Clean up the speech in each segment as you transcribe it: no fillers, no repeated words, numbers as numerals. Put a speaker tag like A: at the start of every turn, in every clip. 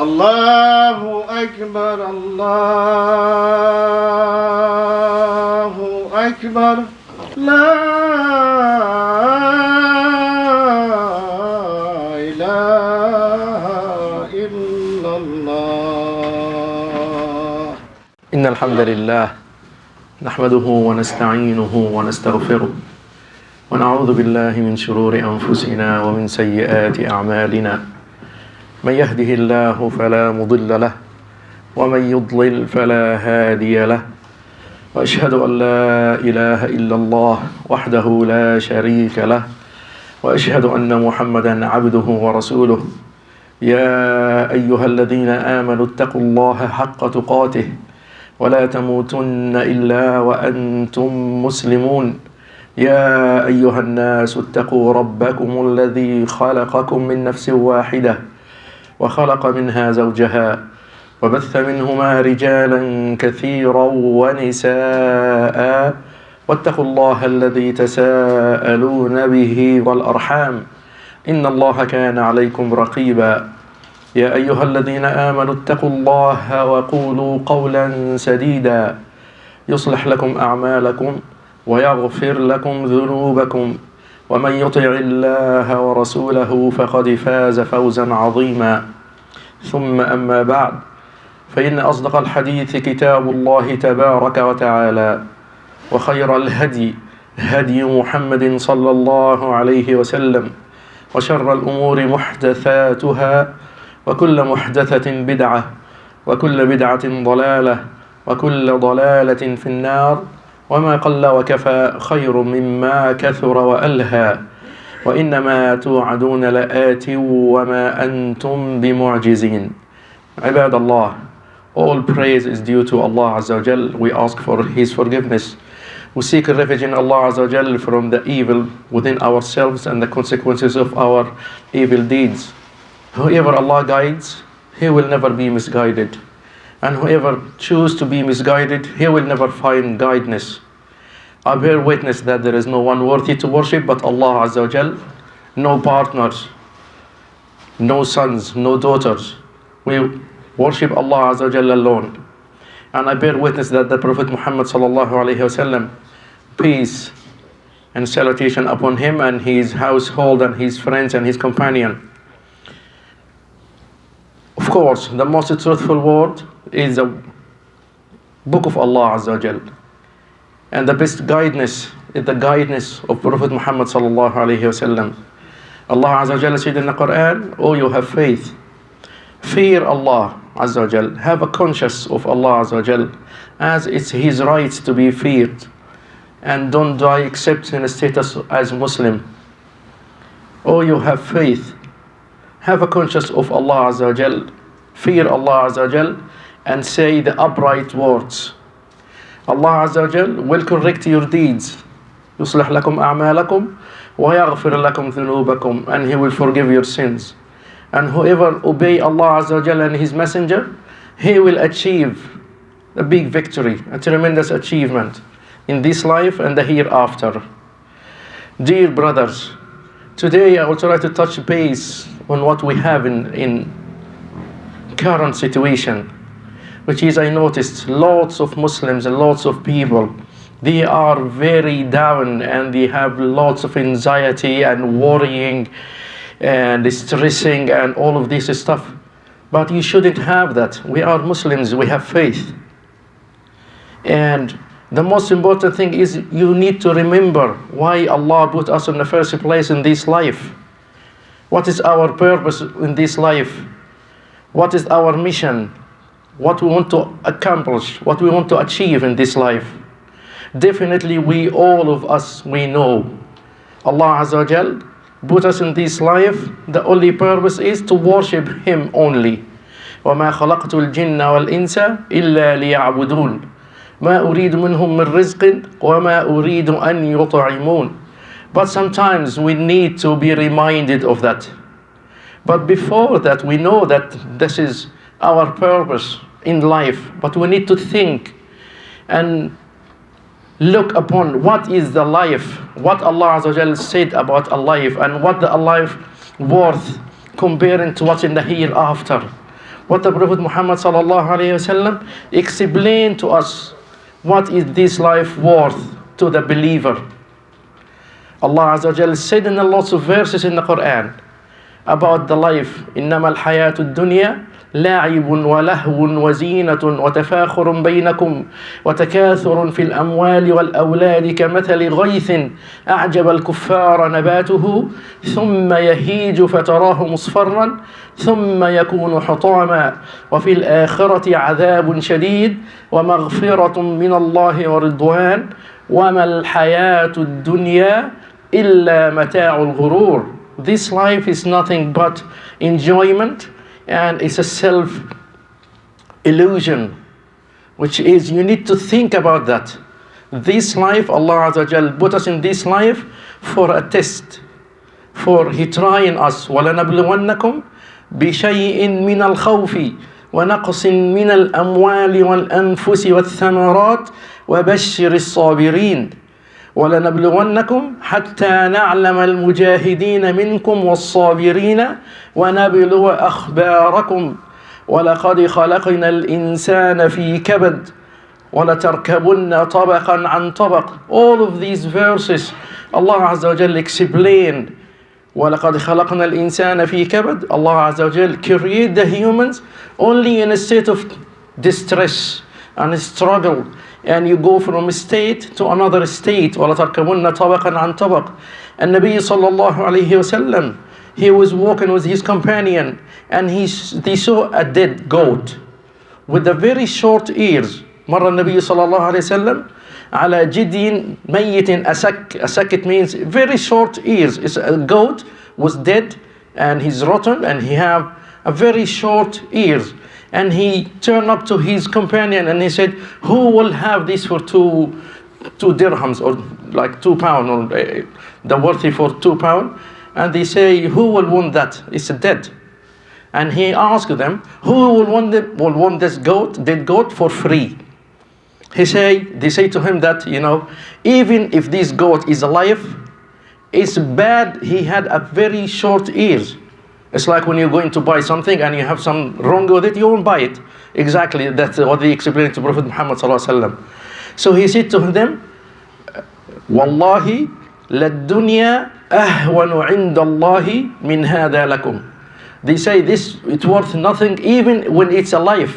A: الله أكبر الله أكبر لا إله إلا الله.
B: إن الحمد لله نحمده ونستعينه ونستغفره ونعوذ بالله من شرور أنفسنا ومن سيئات أعمالنا. من يهده الله فلا مضل له ومن يضلل فلا هادي له. وأشهد أن لا إله إلا الله وحده لا شريك له وأشهد أن محمدا عبده ورسوله. يا أيها الذين آمنوا اتقوا الله حق تقاته ولا تموتن إلا وأنتم مسلمون. يا أيها الناس اتقوا ربكم الذي خلقكم من نفس واحدة وخلق منها زوجها وبث منهما رجالا كثيرا ونساء واتقوا الله الذي تساءلون به والأرحام إن الله كان عليكم رقيبا. يا أيها الذين آمنوا اتقوا الله وقولوا قولا سديدا يصلح لكم أعمالكم ويغفر لكم ذنوبكم ومن يطع الله ورسوله فقد فاز فوزا عظيما. ثم أما بعد فإن أصدق الحديث كتاب الله تبارك وتعالى وخير الهدي هدي محمد صلى الله عليه وسلم وشر الأمور محدثاتها وكل محدثة بدعة وكل بدعة ضلالة وكل ضلالة في النار. وما قل وكفى خير مما كثر وألهى وإنما توعدون لآت وما أنتم بمعجزين. عباد Allah, all praise is due to Allah Azza wa Jal. We ask for His forgiveness. We seek refuge in Allah Azza wa Jal from the evil within ourselves and the consequences of our evil deeds. Whoever Allah guides, he will never be misguided. And whoever chooses to be misguided, he will never find guidance. I bear witness that there is no one worthy to worship but Allah Azza wa Jal, no partners, no sons, no daughters. We worship Allah Azza wa Jal alone. And I bear witness that the Prophet Muhammad sallallahu alayhi wasallam, peace and salutation upon him and his household and his friends and his companion. Of course, the most truthful word is the book of Allah Azza wa Jal. And the best guidance is the guidance of Prophet Muhammad sallallahu alayhi wasallam. Allah Azza wa Jal said in the Quran, "Oh, you have faith. Fear Allah Azza wa Jal. Have a conscience of Allah Azza wa Jal as it's His right to be feared. And don't die except in a status as Muslim. Oh, you have faith. Have a conscience of Allah Azza wa Jal. Fear Allah Azza wa Jal and say the upright words. Allah Azza wa Jal will correct your deeds. يصلح لكم أعمالكم ويغفر لكم ذنوبكم, and He will forgive your sins. And whoever obey Allah Azza wa Jal and His Messenger, he will achieve a big victory, a tremendous achievement in this life and the hereafter. Dear brothers, today I will try to touch base on what we have in current situation, which is, I noticed lots of Muslims and lots of people, they are very down and they have lots of anxiety and worrying and stressing and all of this stuff. But you shouldn't have that. We are Muslims, we have faith. And the most important thing is you need to remember why Allah put us in the first place in this life. What is our purpose in this life? What is our mission? What we want to accomplish, what we want to achieve in this life. Definitely all of us, we know Allah Azza wa Jal put us in this life. The only purpose is to worship Him only. وَمَا خَلَقْتُ الْجِنَّ وَالْإِنسَ إِلَّا لِيَعْبُدُونَ مَا أُرِيدُ مِنْهُمْ مِنْ رِزْقٍ وَمَا أُرِيدُ أَنْ يُطْعِمُونَ. But sometimes we need to be reminded of that. But before that, we know that this is our purpose in life. But we need to think and look upon what is the life, what Allah Azza wa Jal said about a life, and what the life worth comparing to what's in the hereafter. what the Prophet Muhammad sallallahu alayhi wasallam explained to us what is this life worth to the believer. Allah Azza wa Jal said in lots of verses in the Quran about the life, إنما الحياة الدنيا لاعب ولهو وزينة وتفاخر بينكم وتكاثر في الأموال والأولاد كمثل غيث أعجب الكفار نباته ثم يهيج فتراه مصفرا ثم يكون حطاما وفي الآخرة عذاب شديد ومغفرة من الله ورضوان وما الحياة الدنيا إلا متاع الغرور. This life is nothing but enjoyment, and it's a self-illusion, which is, you need to think about that. This life, Allah Azza wa Jal put us in this life for a test, for He trying us. وَلَنَبْلُوَنَّكُمْ بِشَيْءٍ مِّنَ الْخَوْفِ وَنَقْصٍ مِّنَ الْأَمْوَالِ وَالْأَنفُسِ وَالثَّمَرَاتِ وَبَشِّرِ الصَّابِرِينَ ولنبلونكم حتى نعلم المجاهدين منكم والصابرين ونبلو أخباركم ولقد خلقنا الإنسان في كبد ولتركبن طبقا عن طبق. All of these verses Allah Azza wa Jal explained. ولقد خلقنا الإنسان في كبد. Allah Azza wa Jal created the humans only in a state of distress and struggle, and you go from a state to another state. وَلَتَرْكَبُنَّ طَبَقًا عَنْ طَبَقٍ. And Nabi sallallahu alayhi wasallam, he was walking with his companion, and he saw a dead goat with the very short ears. مر النبي صلى الله عليه وسلم على جدي ميت أسك. أسك, it means very short ears. It's a goat was dead and he's rotten and he have a very short ears. And he turned up to his companion and he said, who will have this for two dirhams, or like £2, or the worthy for £2? And they say, who will want that? It's dead. And he asked them, who will want this goat, dead goat, for free? They say to him that, even if this goat is alive, it's bad he had a very short ears. It's like when you're going to buy something and you have some wrong with it, you won't buy it. Exactly, that's what they explained to Prophet Muhammad sallallahu alaihi wasallam. So he said to them, Wallahi, لَلدُّنْيَا أَهْوَنُ عِنْدَ اللَّهِ مِنْ هَذَا لَكُمْ. They say this, it's worth nothing even when it's alive.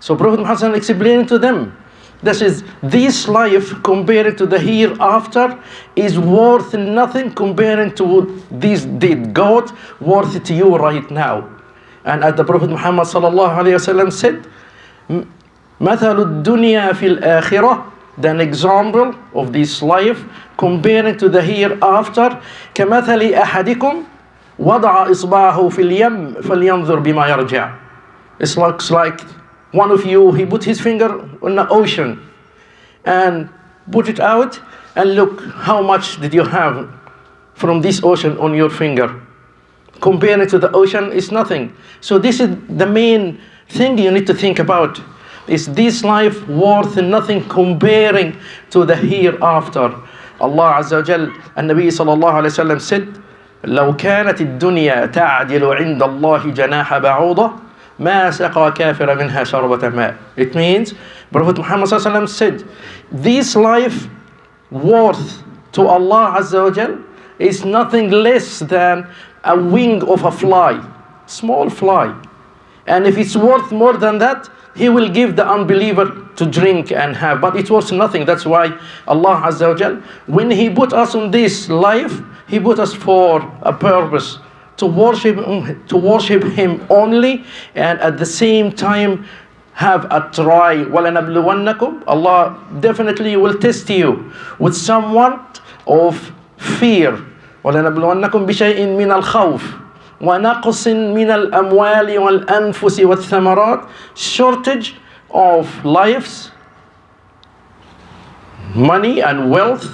B: So Prophet Muhammad explained to them, this life compared to the hereafter is worth nothing compared to this dead goat worth to you right now. And as the Prophet Muhammad sallallahu alayhi wasallam said, مثل الدنيا في الآخرة, an example of this life compared to the hereafter, كمثل أحدكم وضع إصبعه في اليم فلينظر بما يرجع. It looks like one of you, he put his finger on the ocean and put it out, and look how much did you have from this ocean on your finger. Compared to the ocean is nothing. So this is the main thing you need to think about. Is this life worth nothing comparing to the hereafter? Allah Azza wa Jal and Nabi sallallahu alayhi wa sallam said, لو كانت الدنيا تعدل عند الله جناح بعوضة ما سقى كافر منها شربة ماء. It means Prophet Muhammad sallallahu alaihi wasallam said, this life worth to Allah Azza wa Jal is nothing less than a wing of a fly, small fly. And if it's worth more than that, He will give the unbeliever to drink and have, but it's worth nothing. That's why Allah Azza wa Jal, when He put us on this life, He put us for a purpose, to worship Him only, and at the same time have a try. وَلَنَبْلُوَنَّكُمْ. Allah definitely will test you with somewhat of fear. وَلَنَبْلُوَنَّكُمْ بِشَيْءٍ مِّنَ الْخَوْفِ وَنَقْصٍ مِّنَ الْأَمْوَالِ وَالْأَنفُسِ وَالثَّمَرَاتِ. Shortage of lives, money and wealth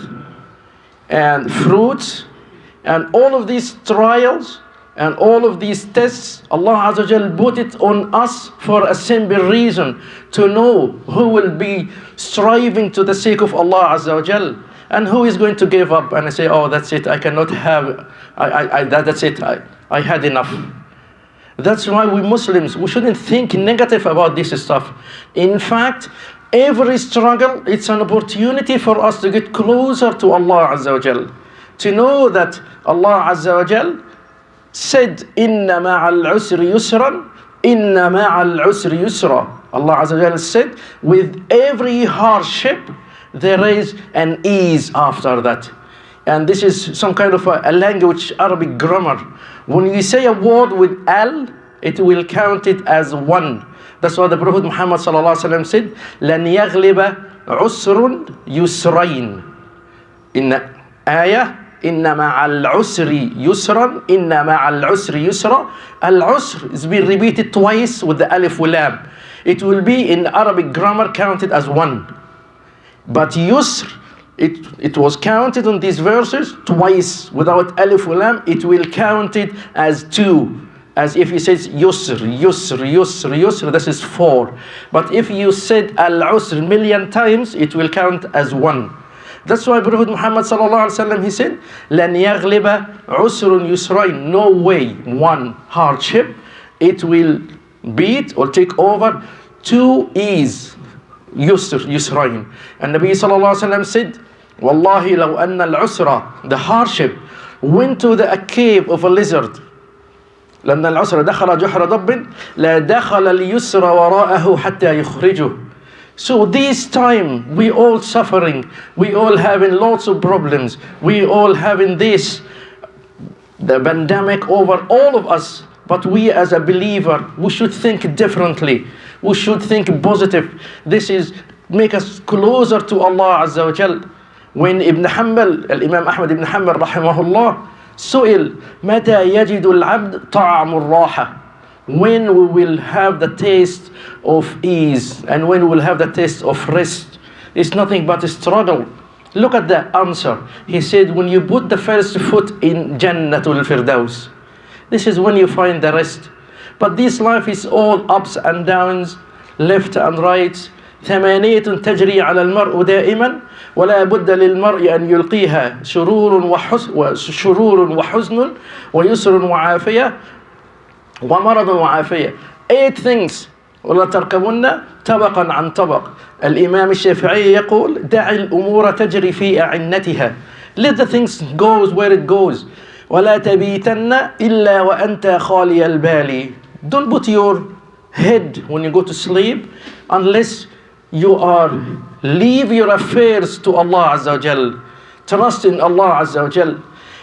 B: and fruits, and all of these trials and all of these tests, Allah Azza wa Jal put it on us for a simple reason, to know who will be striving to the sake of Allah Azza wa Jal, and who is going to give up and say, oh, that's it, I cannot have, that's it, I had enough. That's why we Muslims, we shouldn't think negative about this stuff. In fact, every struggle, it's an opportunity for us to get closer to Allah Azza wa Jal. To know that Allah Azza wa Jal said, Inna ma'al usri yusran, Inna ma'al usri yusra. Allah Azza wa Jal said, with every hardship, there is an ease after that. And this is some kind of a language, Arabic grammar. When you say a word with al, it will count it as one. That's why the Prophet Muhammad sallallahu alaihi wasallam said, لَنْ يَغْلِبَ عُسْرٌ يُسْرَيْن. In ayah, إِنَّ مَعَ الْعُسْرِ يُسْرًا إِنَّ مَعَ الْعُسْرِ يُسْرًا. Al-usr is being repeated twice with the alif wa lam. It will be in Arabic grammar counted as one. But yusr, it was counted on these verses twice without alif wa lam. It will count it as two. As if he says yusr, yusr, yusr, yusr, this is four. But if you said al-usr million times, it will count as one. That's why Prophet Muhammad sallallahu alaihi wasallam, he said, لَنْ يَغْلِبَ عُسْرٌ يُسْرَيْن. No way one hardship, it will beat or take over two ease, yusr, yusrayn. And Nabi sallallahu alaihi wasallam said, Wallahi law anna al-usra, the hardship, went to a cave of a lizard. لأن العسر دخل جحر ضب لا دخل اليسر وراءه حتى يخرجه. So this time we all suffering, we all having lots of problems, we all having this, the pandemic over all of us. But we as a believer, we should think differently. We should think positive. This is make us closer to Allah Azza wa Jal. When Ibn Hanbal, Imam Ahmad Ibn Hanbal rahimahullah, سئل متى يجد العبد طعم الراحة, when we will have the taste of ease and when we will have the taste of rest. It's nothing but a struggle. Look at the answer. He said, when you put the first foot in Jannatul Firdaus, this is when you find the rest. But this life is all ups and downs, left and right. ثمانية تجري على المرء دائما ولا بد للمرء أن يلقيها شرور وحزن ويسر وعافية ومرض وعافية. 8 things ولا تركبن طبقا عن طبق. الإمام الشافعي يقول دع الأمور تجري في أعنتها. Let the things go where it goes. ولا تبيتن إلا وأنت خالي البال. Don't put your head when you go to sleep unless you are leave your affairs to Allah Azza wa Jal. Trust in Allah Azza wa Jal.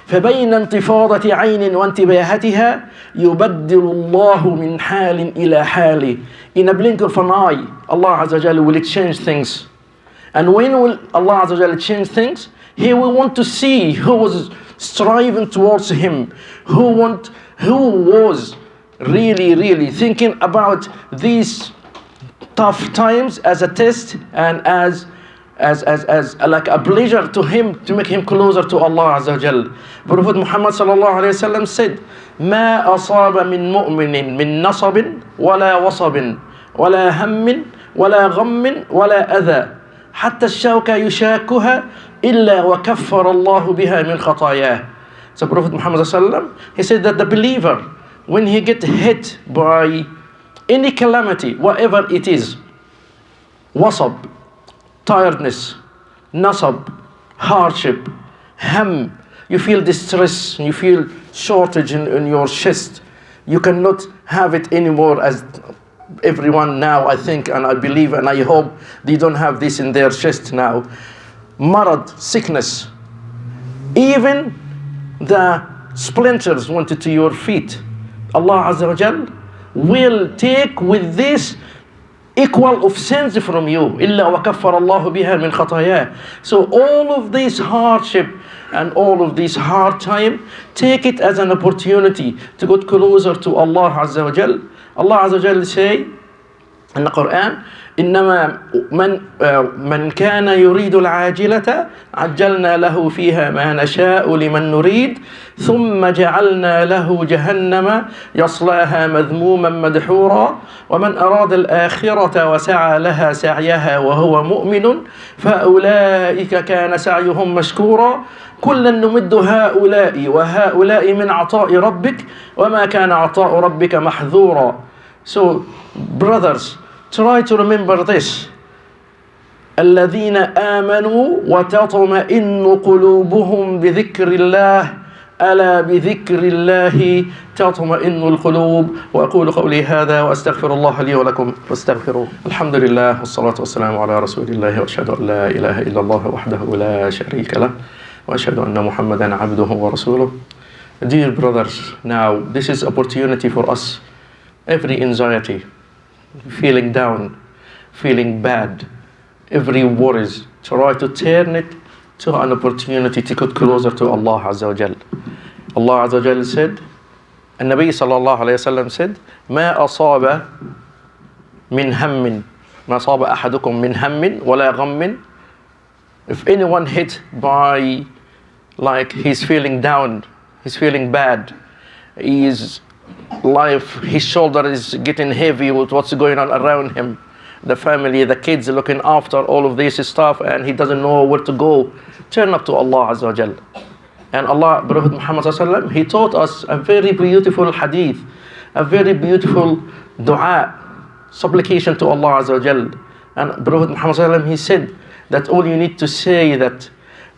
B: فبين انتفاضة عين وانتباهتها يبدل الله من حال إلى حال. In a blink of an eye, Allah Azza wa Jal will change things. And when will Allah Azza wa Jal change things? He will want to see who was striving towards Him, who was really thinking about these tough times as a test and as like a pleasure to him, to make him closer to Allah Azza wa Jal. Prophet Muhammad sallallahu alayhi wa sallam said, ما أصاب من مؤمن من نصب ولا وصب ولا هم ولا غم ولا أذى حتى الشوكة يشاكها إلا وكفر الله بها من خطاياه. So Prophet Muhammad sallallahu alayhi wa sallam, he said that the believer, when he get hit by any calamity, whatever it is, wasab, tiredness, nasab, hardship, ham, you feel distress, you feel shortage in your chest, you cannot have it anymore, as everyone now, I think and I believe and I hope they don't have this in their chest now. Marad, sickness, even the splinters went to your feet, Allah Azza wa Jal will take with this equal of sins from you. إِلَّا وَكَفَّرَ اللَّهُ بِهَا مِنْ خَطَايَاهِ. So all of this hardship and all of this hard time, take it as an opportunity to get closer to Allah Azza wa Jal. Allah Azza wa Jal say, in the Quran, إنما من كان يريد العاجلة عجلنا له فيها ما نشاء لمن نريد ثم جعلنا له جهنم يصلاها مذموما مدحورا ومن أراد الآخرة وسعى لها سعيها وهو مؤمن فأولئك كان سعيهم مشكورا كلا نمد هؤلاء وهؤلاء من عطاء ربك وما كان عطاء ربك محذورا. So brothers, try to remember this. الذين آمنوا وتطمئن قلوبهم بذكر الله ألا بذكر الله تطمئن القلوب. وأقول قولي هذا وأستغفر الله لي ولكم فاستغفروه. الحمد لله والصلاة والسلام على رسول الله وأشهد أن لا إله إلا الله وحده لا شريك له وأشهد أن محمدا عبده ورسوله. Dear brothers, now this is opportunity for us. Every anxiety, feeling down, feeling bad, every worries, try to turn it to an opportunity to get closer to Allah Azza wa Jal. Allah Azza wa Jal said, and Nabi sallallahu alayhi wa sallam said, ما أصاب من هم ما أصاب أحدكم من هم ولا غم. If anyone hit by, like, he's feeling down, he's feeling bad, his shoulder is getting heavy with what's going on around him, the family, the kids looking after all of this stuff, and he doesn't know where to go, turn up to Allah Azza wa Jal. And Allah, Prophet Muhammad Sallallahu Alaihi Wasallam, he taught us a very beautiful hadith, a very beautiful dua, supplication to Allah Azza wa Jal. And Prophet Muhammad Sallallahu Alaihi Wasallam, he said that all you need to say that,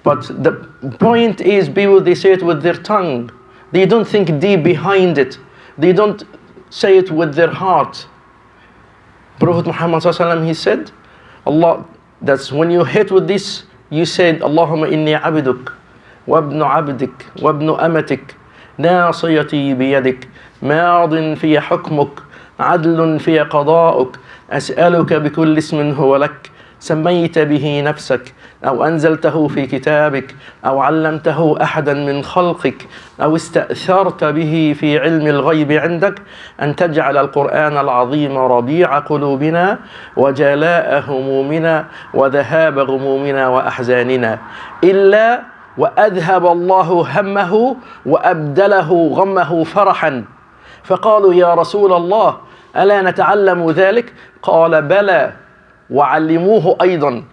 B: but the point is, people, they say it with their tongue, they don't think deep behind it, they don't say it with their heart. Prophet Muhammad Sallallahu Alaihi Wasallam, he said, Allah, that's when you hit with this, you said, Allahumma inni abduk وابن عبدك وابن أمتك ناصيتي بيدك ماض في حكمك عدل في قضاؤك أسألك بكل اسم هو لك سميت به نفسك أو أنزلته في كتابك أو علمته أحدا من خلقك أو استأثرت به في علم الغيب عندك أن تجعل القرآن العظيم ربيع قلوبنا وجلاء همومنا وذهاب غمومنا وأحزاننا إلا وأذهب الله همه وأبدله غمه فرحا. فقالوا يا رسول الله ألا نتعلم ذلك؟ قال بلى وعلموه أيضا.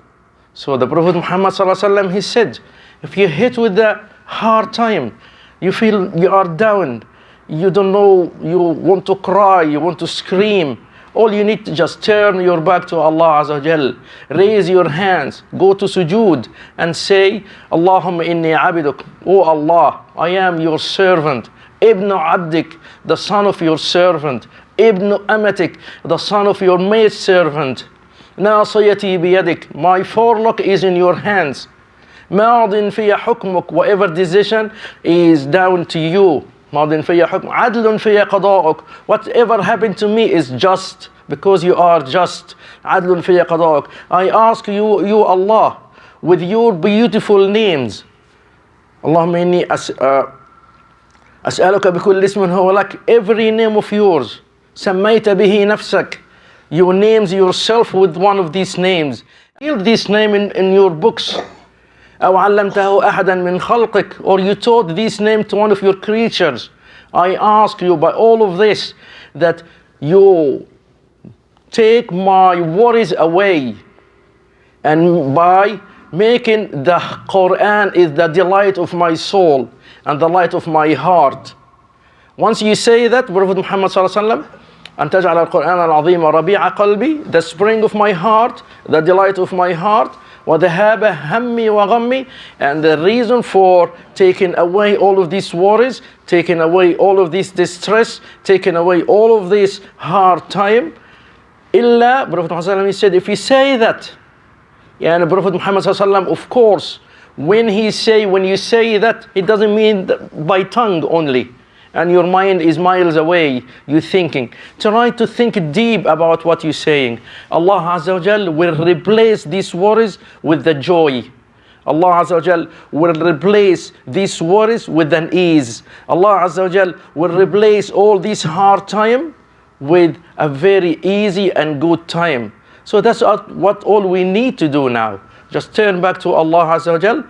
B: So the Prophet Muhammad Sallallahu Alaihi Wasallam, he said, if you hit with the hard time, you feel you are down, you don't know, you want to cry, you want to scream, all you need to just turn your back to Allah Azza wa Jal, raise your hands, go to sujood and say, Allahumma inni abiduk, oh Allah, I am your servant, ibn abdik, the son of your servant, ibn amatik, the son of your maidservant, ناصيتي بيدك, my forelock is in your hands, ماض في حكمك, whatever decision is down to you, ماض في حكم, عدل في قضاءك, whatever happened to me is just, because you are just, عدل في قضاءك. I ask you Allah, with your beautiful names, اللهم إني أسألك بكل اسم هو لك, every name of yours, سميت به نفسك, you names yourself with one of these names, build this name in your books, أو علمته أحدا من خلقك, or you taught this name to one of your creatures. I ask you by all of this that you take my worries away, and by making the Quran is the delight of my soul and the light of my heart. Once you say that, Prophet Muhammad Sallallahu Alaihi Wasallam, أن تجعل القرآن العظيم ربيع قلبي, the spring of my heart, the delight of my heart, وذهاب همي وغمي, and the reason for taking away all of these worries, taking away all of this distress, taking away all of this hard time. إلا, Prophet Muhammad he said, if you say that, and Prophet Muhammad of course, when you say that, it doesn't mean that by tongue only, and your mind is miles away, you're thinking. Try to think deep about what you're saying. Allah Azza wa Jal will replace these worries with the joy. Allah Azza wa Jal will replace these worries with an ease. Allah Azza wa Jal will replace all this hard time with a very easy and good time. So that's what all we need to do now. Just turn back to Allah Azza wa Jal.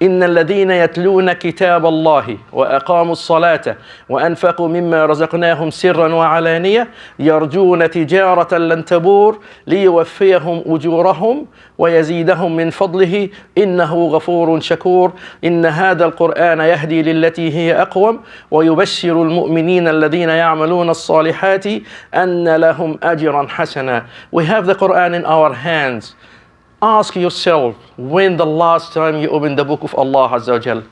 B: إن الذين يتلون كتاب الله وأقاموا الصلاة وأنفقوا مما رزقناهم سرا وعلانية يرجون تجارة لن تبور ليوفيهم أجورهم ويزيدهم من فضله إنه غفور شكور إن هذا القرآن يهدي للتي هي أقوم ويبشر المؤمنين الذين يعملون الصالحات أن لهم أجرا حسنا. We have the Quran in our hands. Ask yourself, when the last time you opened the book of Allah Azza wa Jal?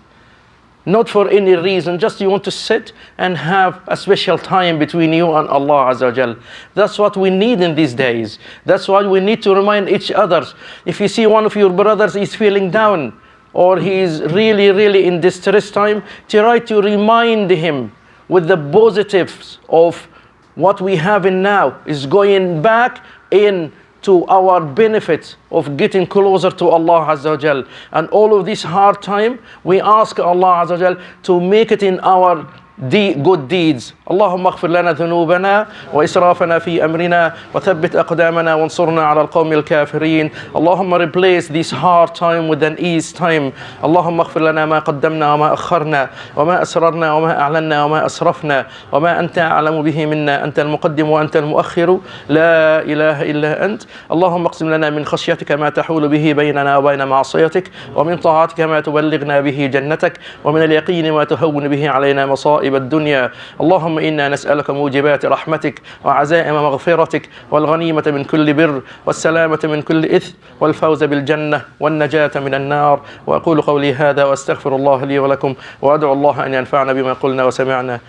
B: Not for any reason, just you want to sit and have a special time between you and Allah Azza wa Jal. That's what we need in these days. That's why we need to remind each other. If you see one of your brothers is feeling down, or he is really in distress time, try to remind him with the positives of what we have in now is going back in to our benefit of getting closer to Allah Azza wa Jal. And all of this hard time, we ask Allah Azza wa Jal to make it in our good deeds. اللهم اغفر لنا ذنوبنا وإسرافنا في أمرنا وثبت أقدامنا وانصرنا على القوم الكافرين. اللهم replace this hard time with an ease time. اللهم اغفر لنا ما قدمنا وما أخرنا وما أسررنا وما أعلنا وما أسرفنا وما أنت أعلم به منا أنت المقدم وأنت المؤخر لا إله إلا أنت. اللهم اقسم لنا من خشيتك ما تحول به بيننا وبين معصيتك ومن طاعتك ما تبلغنا به جنتك ومن اليقين ما تهون به علينا مصائب الدنيا. اللهم إنا نسألك موجبات رحمتك وعزائم مغفرتك والغنيمة من كل بر والسلامة من كل إثم والفوز بالجنة والنجاة من النار. وأقول قولي هذا وأستغفر الله لي ولكم وأدعو الله أن ينفعنا بما قلنا وسمعنا